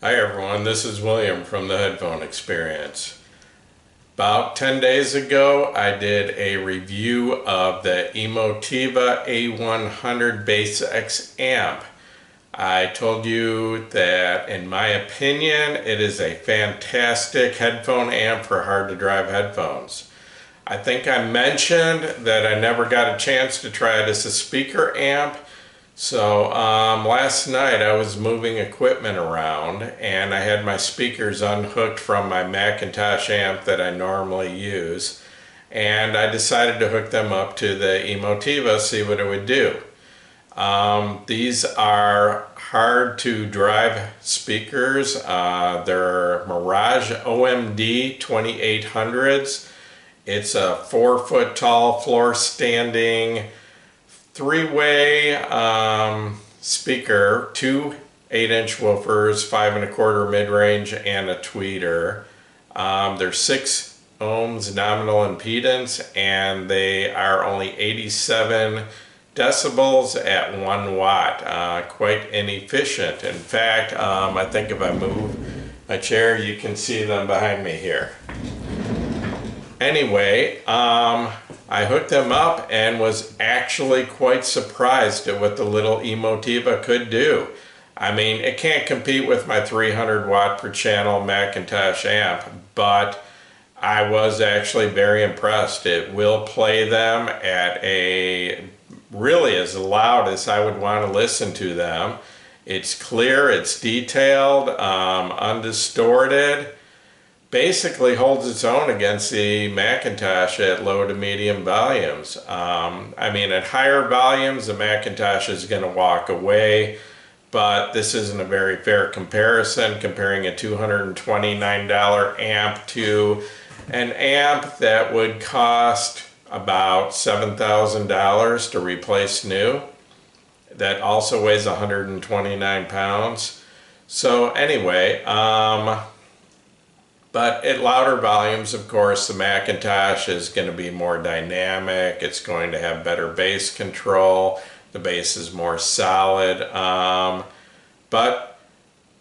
Hi everyone, this is William from the Headphone Experience. About 10 days ago, I did a review of the Emotiva A-100 Bas-X amp. I told you that, in my opinion, it is a fantastic headphone amp for hard-to-drive headphones. I think I mentioned that I never got a chance to try it as a speaker amp. So last night I was moving equipment around and I had my speakers unhooked from my Macintosh amp that I normally use, and I decided to hook them up to the Emotiva, see what it would do. These are hard to drive speakers. They're Mirage OMD 2800s. It's a 4-foot tall floor standing three-way speaker, two 8-inch woofers, 5 1/4 mid-range, and a tweeter. They're 6 ohms nominal impedance, and they are only 87 decibels at 1 watt. Quite inefficient. In fact, I think if I move my chair, you can see them behind me here. Anyway, I hooked them up and was actually quite surprised at what the little Emotiva could do. I mean, it can't compete with my 300 watt per channel Macintosh amp, but I was actually very impressed. It will play them at a really as loud as I would want to listen to them. It's clear, it's detailed, undistorted. Basically holds its own against the Macintosh at low to medium volumes. I mean, at higher volumes, the Macintosh is going to walk away, but this isn't a very fair comparison, comparing a $229 amp to an amp that would cost about $7,000 to replace new, that also weighs 129 pounds. So anyway, but at louder volumes, of course, the Macintosh is going to be more dynamic. It's going to have better bass control. The bass is more solid. But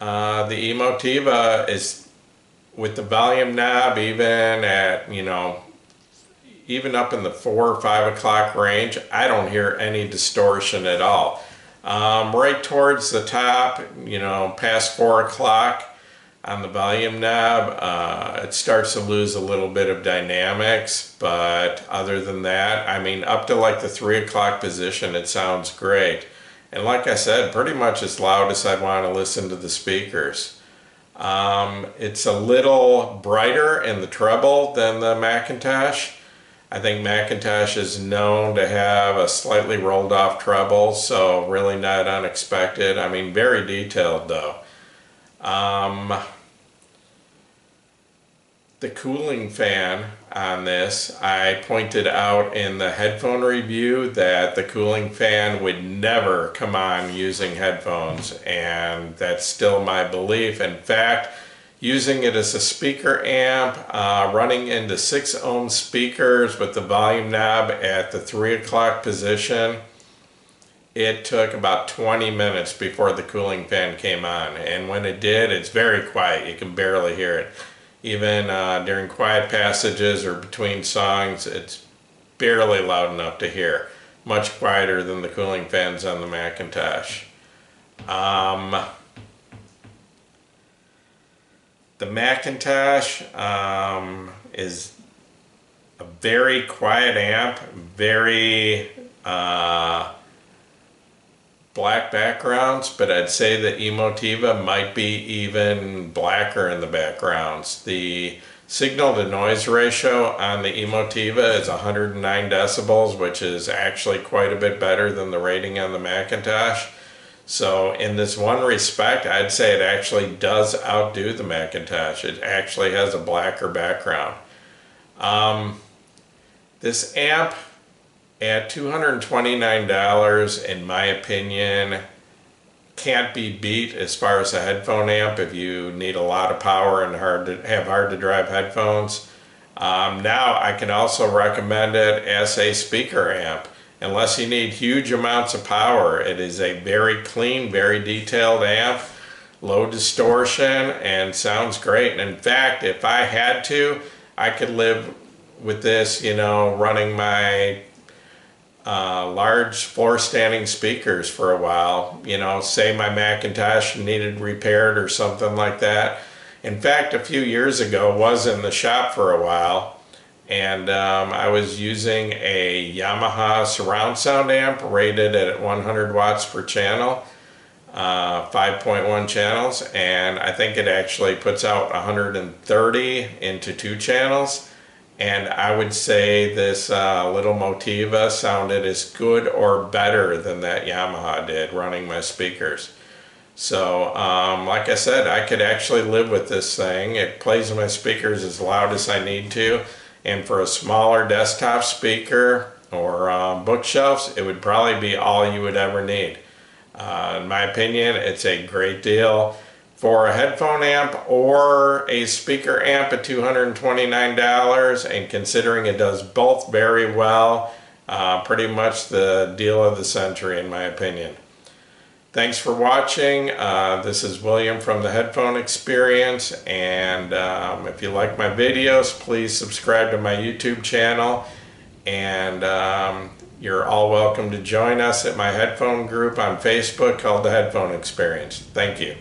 the Emotiva is, with the volume knob, even at, even up in the 4 or 5 o'clock range, I don't hear any distortion at all. Right towards the top, past 4 o'clock, on the volume knob, it starts to lose a little bit of dynamics, but other than that, I mean, up to like the 3 o'clock position, it sounds great. And like I said, pretty much as loud as I'd want to listen to the speakers. It's a little brighter in the treble than the Macintosh. I think Macintosh is known to have a slightly rolled off treble, so really not unexpected. I mean, very detailed though. The cooling fan on this, I pointed out in the headphone review that the cooling fan would never come on using headphones, and that's still my belief. In fact, using it as a speaker amp, running into 6 ohm speakers with the volume knob at the 3 o'clock position, it took about 20 minutes before the cooling fan came on, and when it did, it's very quiet. You can barely hear it. Even during quiet passages or between songs, it's barely loud enough to hear. Much quieter than the cooling fans on the Macintosh. The Macintosh is a very quiet amp, very black backgrounds, but I'd say that Emotiva might be even blacker in the backgrounds. The signal to noise ratio on the Emotiva is 109 decibels, which is actually quite a bit better than the rating on the Macintosh. So in this one respect, I'd say it actually does outdo the Macintosh. It actually has a blacker background. This amp, at $229, in my opinion, can't be beat as far as a headphone amp if you need a lot of power and have hard to drive headphones. Now I can also recommend it as a speaker amp. Unless you need huge amounts of power, it is a very clean, very detailed amp. low distortion, and sounds great. And in fact, if I had to, I could live with this, you know, running my large floor standing speakers for a while. You know, say my Macintosh needed repaired or something like that. In fact, a few years ago, was in the shop for a while, and I was using a Yamaha surround sound amp rated at 100 watts per channel, 5.1 channels, and I think it actually puts out 130 into 2 channels. And I would say this little Emotiva sounded as good or better than that Yamaha did running my speakers. So, like I said, I could actually live with this thing. It plays in my speakers as loud as I need to. And for a smaller desktop speaker or bookshelves, it would probably be all you would ever need. In my opinion, it's a great deal. For a headphone amp or a speaker amp at $229, and considering it does both very well, pretty much the deal of the century in my opinion. Thanks for watching. This is William from the Headphone Experience, and if you like my videos, please subscribe to my YouTube channel, and you're all welcome to join us at my headphone group on Facebook called the Headphone Experience. Thank you.